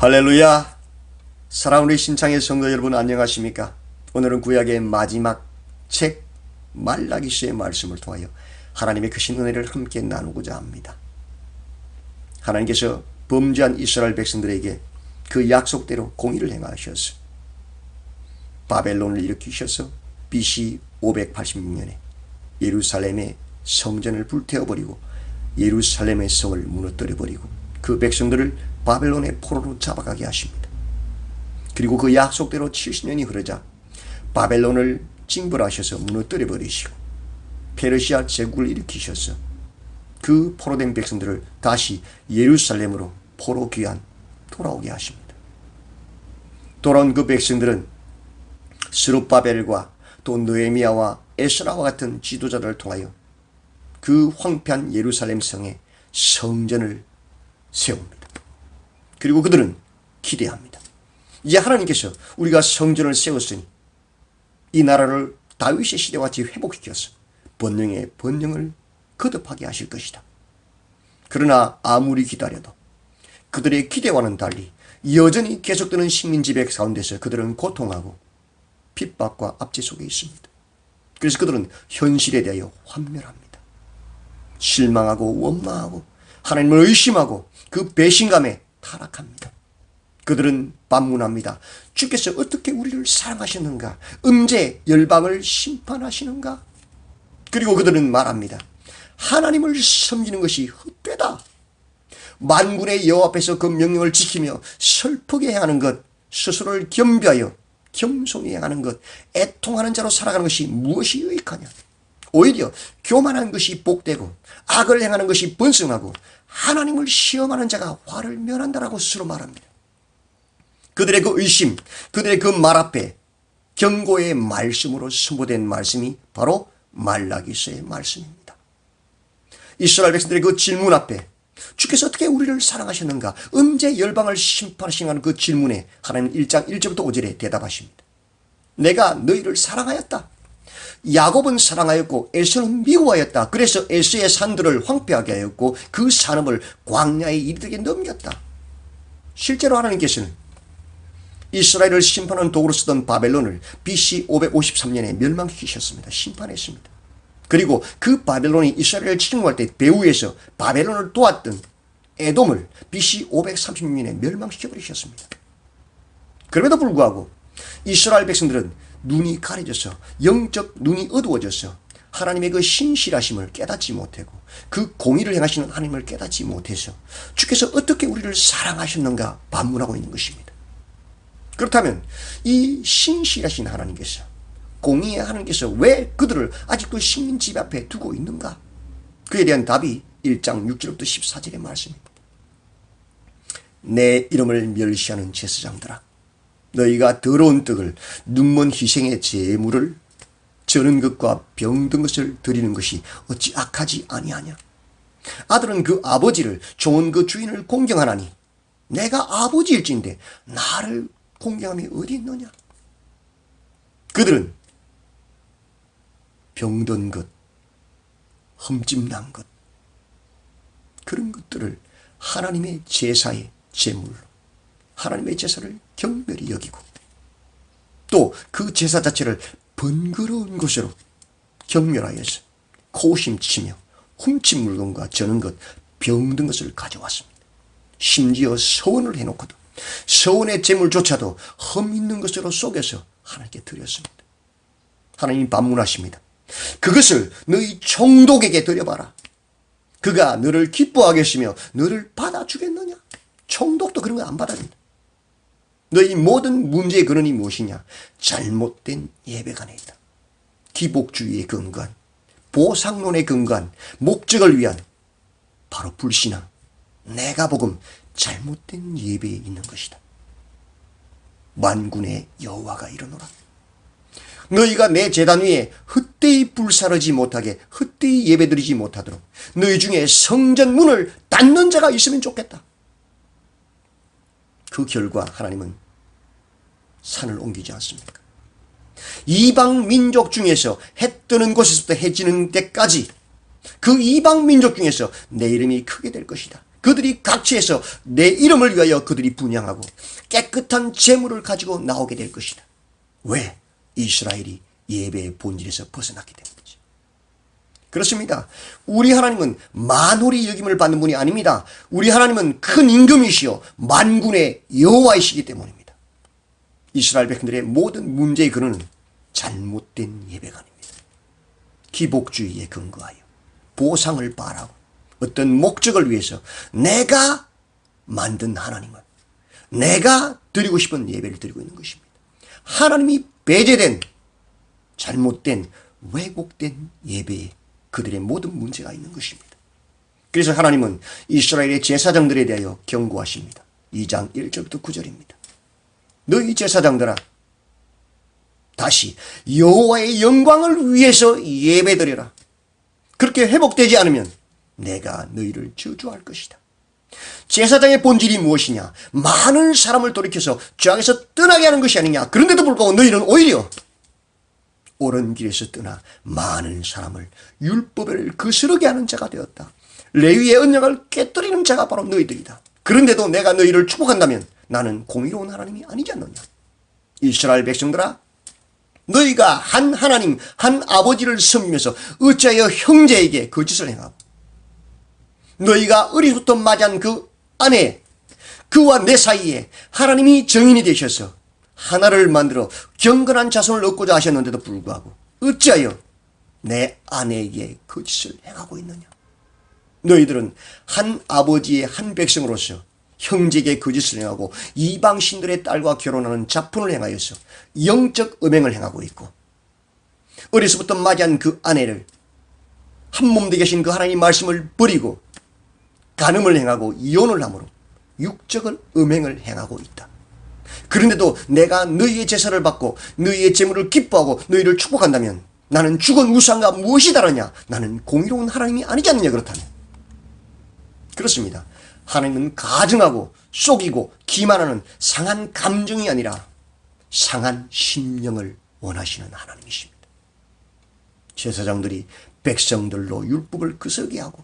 할렐루야! 사랑하는 우리 신창의 성도 여러분 안녕하십니까? 오늘은 구약의 마지막 책 말라기서의 말씀을 통하여 하나님의 크신 은혜를 함께 나누고자 합니다. 하나님께서 범죄한 이스라엘 백성들에게 그 약속대로 공의를 행하셔서 바벨론을 일으키셔서 BC 586년에 예루살렘의 성전을 불태워버리고 예루살렘의 성을 무너뜨려버리고 그 백성들을 바벨론의 포로로 잡아가게 하십니다. 그리고 그 약속대로 70년이 흐르자 바벨론을 징벌하셔서 무너뜨려버리시고 페르시아 제국을 일으키셔서 그 포로된 백성들을 다시 예루살렘으로 포로 귀환 돌아오게 하십니다. 돌아온 그 백성들은 스룹바벨과 또 느헤미야와 에스라와 같은 지도자들을 통하여 그 황폐한 예루살렘 성에 성전을 세웁니다. 그리고 그들은 기대합니다. 이제 하나님께서 우리가 성전을 세웠으니 이 나라를 다윗의 시대와 같이 회복시켜서 번영의 번영을 거듭하게 하실 것이다. 그러나 아무리 기다려도 그들의 기대와는 달리 여전히 계속되는 식민지배 가운데서 그들은 고통하고 핍박과 압제 속에 있습니다. 그래서 그들은 현실에 대하여 환멸합니다. 실망하고 원망하고 하나님을 의심하고 그 배신감에 타락합니다. 그들은 반문합니다. 주께서 어떻게 우리를 사랑하셨는가? 언제 열방을 심판하시는가? 그리고 그들은 말합니다. 하나님을 섬기는 것이 헛되다. 만군의 여호와 앞에서 그 명령을 지키며 슬프게 행하는 것, 스스로를 겸비하여 겸손히 행하는 것, 애통하는 자로 살아가는 것이 무엇이 유익하냐? 오히려 교만한 것이 복되고 악을 행하는 것이 번성하고 하나님을 시험하는 자가 화를 면한다라고 스스로 말합니다. 그들의 그 의심, 그들의 그 말 앞에 경고의 말씀으로 선포된 말씀이 바로 말라기서의 말씀입니다. 이스라엘 백성들의 그 질문 앞에 주께서 어떻게 우리를 사랑하셨는가? 언제 열방을 심판하시는 그 질문에 하나님 1장 1절부터 5절에 대답하십니다. 내가 너희를 사랑하였다. 야곱은 사랑하였고 에서는 미워하였다. 그래서 에서의 산들을 황폐하게 하였고 그 산업을 광야의 이들에게 넘겼다. 실제로 하나님께서는 이스라엘을 심판하는 도구로 쓰던 바벨론을 BC 553년에 멸망시키셨습니다. 심판했습니다. 그리고 그 바벨론이 이스라엘을 침공할 때 배후에서 바벨론을 도왔던 에돔을 BC 536년에 멸망시켜버리셨습니다. 그럼에도 불구하고 이스라엘 백성들은 눈이 가려져서 영적 눈이 어두워져서 하나님의 그 신실하심을 깨닫지 못하고 그 공의를 행하시는 하나님을 깨닫지 못해서 주께서 어떻게 우리를 사랑하셨는가 반문하고 있는 것입니다. 그렇다면 이 신실하신 하나님께서 공의의 하나님께서 왜 그들을 아직도 식민지 앞에 두고 있는가? 그에 대한 답이 1장 6절부터 14절의 말씀입니다. 내 이름을 멸시하는 제사장들아, 너희가 더러운 떡을 눈먼 희생의 제물을 저는 것과 병든 것을 드리는 것이 어찌 악하지 아니하냐? 아들은 그 아버지를 종은 그 주인을 공경하나니 내가 아버지일진데 나를 공경함이 어디 있느냐? 그들은 병든 것, 흠집난 것, 그런 것들을 하나님의 제사의 제물로 하나님의 제사를 경멸히 여기고 또 그 제사 자체를 번거로운 것으로 경멸하여서 고심치며 훔친 물건과 저는 것, 병든 것을 가져왔습니다. 심지어 서원을 해놓고도 서원의 제물조차도 흠 있는 것으로 속여서 하나님께 드렸습니다. 하나님이 반문하십니다. 그것을 너희 총독에게 드려봐라. 그가 너를 기뻐하겠으며 너를 받아주겠느냐? 총독도 그런 거 안 받아준다. 너희 모든 문제의 근원이 무엇이냐? 잘못된 예배가 안에 있다. 기복주의에 근거한, 보상론에 근거한 목적을 위한 바로 불신앙, 내가복음, 잘못된 예배에 있는 것이다. 만군의 여호와가 이르노라. 너희가 내 제단 위에 헛되이 불사르지 못하게 헛되이 예배드리지 못하도록 너희 중에 성전 문을 닫는 자가 있으면 좋겠다. 그 결과 하나님은 산을 옮기지 않습니까? 이방 민족 중에서 해 뜨는 곳에서부터 해 지는 데까지 그 이방 민족 중에서 내 이름이 크게 될 것이다. 그들이 각지에서 내 이름을 위하여 그들이 분향하고 깨끗한 재물을 가지고 나오게 될 것이다. 왜? 이스라엘이 예배의 본질에서 벗어났기 때문이지. 그렇습니다. 우리 하나님은 만홀히 여김을 받는 분이 아닙니다. 우리 하나님은 큰 임금이시요 만군의 여호와이시기 때문입니다. 이스라엘 백성들의 모든 문제의 근원은 잘못된 예배가 아닙니다. 기복주의에 근거하여 보상을 바라고 어떤 목적을 위해서 내가 만든 하나님을 내가 드리고 싶은 예배를 드리고 있는 것입니다. 하나님이 배제된 잘못된 왜곡된 예배에 그들의 모든 문제가 있는 것입니다. 그래서 하나님은 이스라엘의 제사장들에 대하여 경고하십니다. 2장 1절부터 9절입니다. 너희 제사장들아 다시 여호와의 영광을 위해서 예배드려라. 그렇게 회복되지 않으면 내가 너희를 저주할 것이다. 제사장의 본질이 무엇이냐? 많은 사람을 돌이켜서 죄악에서 떠나게 하는 것이 아니냐? 그런데도 불구하고 너희는 오히려 옳은 길에서 떠나 많은 사람을 율법을 거스르게 하는 자가 되었다. 레위의 언약을 깨뜨리는 자가 바로 너희들이다. 그런데도 내가 너희를 축복한다면 나는 공의로운 하나님이 아니지 않느냐? 이스라엘 백성들아, 너희가 한 하나님, 한 아버지를 섬기면서 어찌하여 형제에게 거짓을 행하고 너희가 어리부터 맞이한 그 아내, 그와 내 사이에 하나님이 정인이 되셔서 하나를 만들어 경건한 자손을 얻고자 하셨는데도 불구하고 어찌하여 내 아내에게 거짓을 행하고 있느냐? 너희들은 한 아버지의 한 백성으로서 형제에게 거짓을 행하고 이방신들의 딸과 결혼하는 자fun을 행하여서 영적 음행을 행하고 있고 어려서부터 맞이한 그 아내를 한몸 되게 하신 그 하나님 말씀을 버리고 간음을 행하고 이혼을 함으로 육적을 음행을 행하고 있다. 그런데도 내가 너희의 제사를 받고 너희의 재물을 기뻐하고 너희를 축복한다면 나는 죽은 우상과 무엇이 다르냐? 나는 공의로운 하나님이 아니지 않느냐? 그렇다면 그렇습니다. 하나님은 가증하고 속이고 기만하는 상한 감정이 아니라 상한 심령을 원하시는 하나님이십니다. 제사장들이 백성들로 율법을 거스르게 하고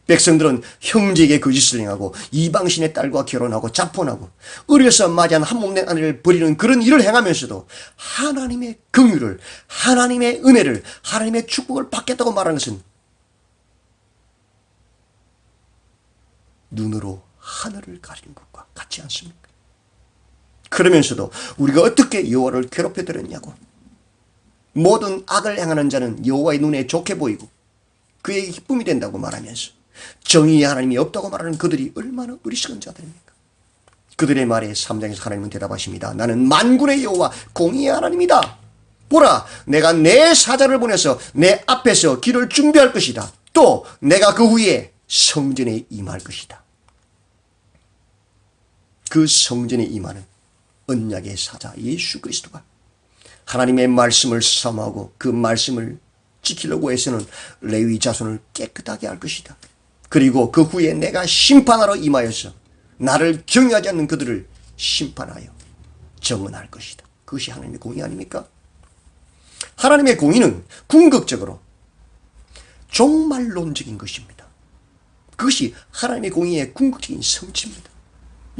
백성들은 형제에게 거짓을 행하고 이방신의 딸과 결혼하고 자폰하고 어려서 맞이한 한몸된 아내를 버리는 그런 일을 행하면서도 하나님의 긍휼을, 하나님의 은혜를, 하나님의 축복을 받겠다고 말하는 것은 눈으로 하늘을 가리는 것과 같지 않습니까? 그러면서도 우리가 어떻게 여호와를 괴롭혀 드렸냐고. 모든 악을 행하는 자는 여호와의 눈에 좋게 보이고 그에게 기쁨이 된다고 말하면서 정의의 하나님이 없다고 말하는 그들이 얼마나 어리석은 자들입니까? 그들의 말에 3장에서 하나님은 대답하십니다. 나는 만군의 여호와 공의의 하나님이다. 보라, 내가 내 사자를 보내서 내 앞에서 길을 준비할 것이다. 또 내가 그 후에 성전에 임할 것이다. 그 성전에 임하는 언약의 사자 예수 그리스도가 하나님의 말씀을 사모하고 그 말씀을 지키려고 해서는 레위 자손을 깨끗하게 할 것이다. 그리고 그 후에 내가 심판하러 임하여서 나를 경외하지 않는 그들을 심판하여 정언할 것이다. 그것이 하나님의 공의 아닙니까? 하나님의 공의는 궁극적으로 종말론적인 것입니다. 그것이 하나님의 공의의 궁극적인 성취입니다.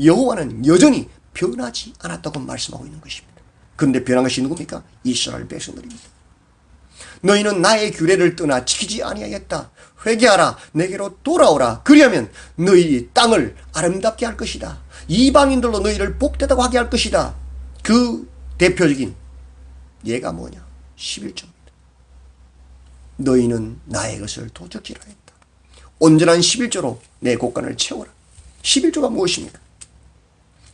여호와는 여전히 변하지 않았다고 말씀하고 있는 것입니다. 그런데 변한 것이 누굽니까? 이스라엘 백성들입니다. 너희는 나의 규례를 떠나 지키지 아니하였다. 회개하라. 내게로 돌아오라. 그리하면 너희 땅을 아름답게 할 것이다. 이방인들로 너희를 복되다고 하게 할 것이다. 그 대표적인 예가 뭐냐? 11조입니다. 너희는 나의 것을 도적질하였다. 온전한 11조로 내 곳간을 채워라. 11조가 무엇입니까?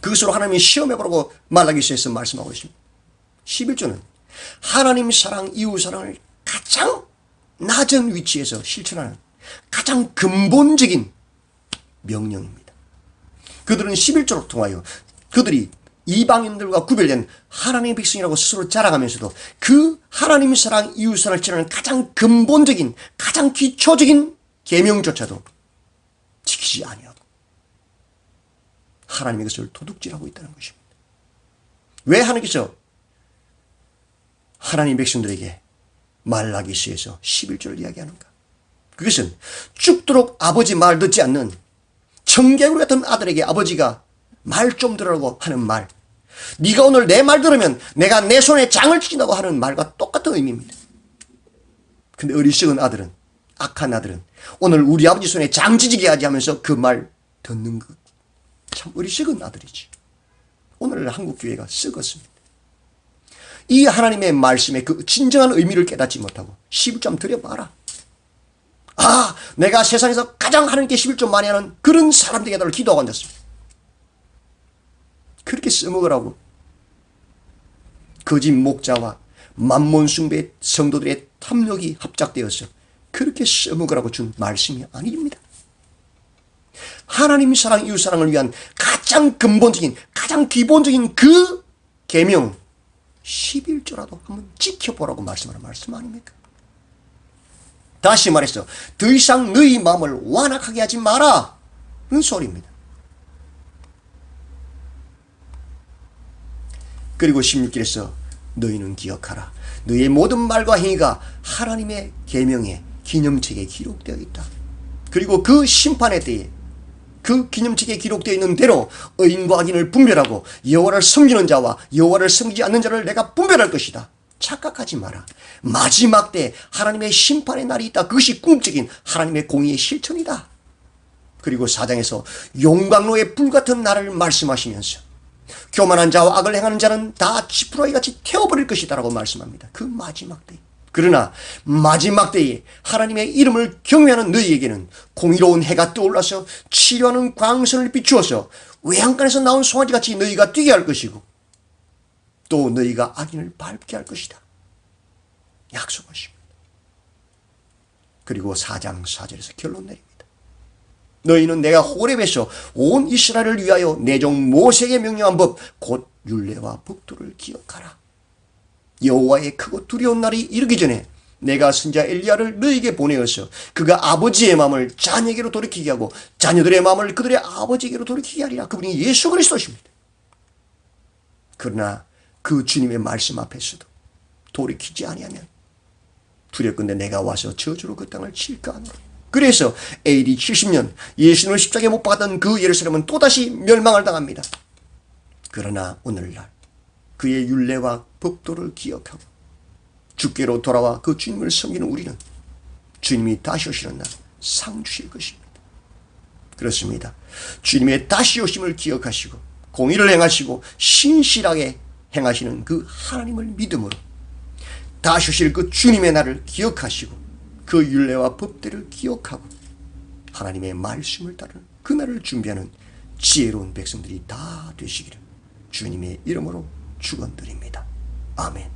그것으로 하나님이 시험해보라고 말라기서에서 말씀하고 있습니다. 11조는 하나님 사랑, 이웃 사랑을 가장 낮은 위치에서 실천하는 가장 근본적인 명령입니다. 그들은 11조를 통하여 그들이 이방인들과 구별된 하나님의 백성이라고 스스로 자랑하면서도 그 하나님 사랑, 이웃 사랑을 실천하는 가장 근본적인, 가장 기초적인 계명조차도 지키지 아니하고 하나님의 것을 도둑질하고 있다는 것입니다. 왜 하나님께서 하나님 백성들에게 말라기서에서 11조를 이야기하는가? 그것은 죽도록 아버지 말 듣지 않는 청개구리 같은 아들에게 아버지가 말 좀 들으라고 하는 말, 네가 오늘 내 말 들으면 내가 내 손에 장을 치킨다고 하는 말과 똑같은 의미입니다. 근데 어리석은 아들은, 악한 아들은 오늘 우리 아버지 손에 장 지지게 하지 하면서 그 말 듣는 것, 참 어리석은 아들이지. 오늘 한국교회가 썩었습니다. 이 하나님의 말씀의 그 진정한 의미를 깨닫지 못하고 11조 드려봐라. 아, 내가 세상에서 가장 하나님께 11조 많이 하는 그런 사람들에게 기도하고 앉았습니다. 그렇게 써먹으라고 거짓 목자와 만몬 숭배 성도들의 탐욕이 합작되어서 그렇게 써먹으라고 준 말씀이 아닙니다. 하나님 사랑, 이웃 사랑을 위한 가장 근본적인, 가장 기본적인 그 계명 11조라도 한번 지켜보라고 말씀하는 말씀 아닙니까? 다시 말해서 더 이상 너희 마음을 완악하게 하지 마라, 그런 소리입니다. 그리고 16절에서 너희는 기억하라. 너희의 모든 말과 행위가 하나님의 계명의 기념책에 기록되어 있다. 그리고 그 심판의 때에 그 기념책에 기록되어 있는 대로 의인과 악인을 분별하고 여호와를 섬기는 자와 여호와를 섬기지 않는 자를 내가 분별할 것이다. 착각하지 마라. 마지막 때 하나님의 심판의 날이 있다. 그것이 궁극적인 하나님의 공의의 실천이다. 그리고 4장에서 용광로의 불같은 날을 말씀하시면서 교만한 자와 악을 행하는 자는 다 지푸라기 같이 태워버릴 것이다 라고 말씀합니다. 그 마지막 때. 그러나 마지막 때에 하나님의 이름을 경외하는 너희에게는 공의로운 해가 떠올라서 치료하는 광선을 비추어서 외양간에서 나온 송아지같이 너희가 뛰게 할 것이고 또 너희가 악인을 밟게 할 것이다. 약속하십니다. 그리고 4장 4절에서 결론 내립니다. 너희는 내가 호렙에서 온 이스라엘을 위하여 내 종 모세에게 명령한 법 곧 율례와 법도를 기억하라. 여호와의 크고 두려운 날이 이르기 전에 내가 선지자 엘리야를 너희에게 보내어서 그가 아버지의 마음을 자녀에게로 돌이키게 하고 자녀들의 마음을 그들의 아버지에게로 돌이키게 하리라. 그분이 예수 그리스도십니다. 그러나 그 주님의 말씀 앞에서도 돌이키지 아니하면 두렵건대 내가 와서 저주로 그 땅을 칠까 하노라. 그래서 AD 70년 예수님을 십자가에 못 박았던 그 예루살렘은 또다시 멸망을 당합니다. 그러나 오늘날 그의 율례와 법도를 기억하고 주께로 돌아와 그 주님을 섬기는 우리는 주님이 다시 오시는 날 상 주실 것입니다. 그렇습니다. 주님의 다시 오심을 기억하시고 공의를 행하시고 신실하게 행하시는 그 하나님을 믿음으로 다시 오실 그 주님의 날을 기억하시고 그 율례와 법대를 기억하고 하나님의 말씀을 따르는 그 날을 준비하는 지혜로운 백성들이 다 되시기를 주님의 이름으로 축원드립니다. 아멘.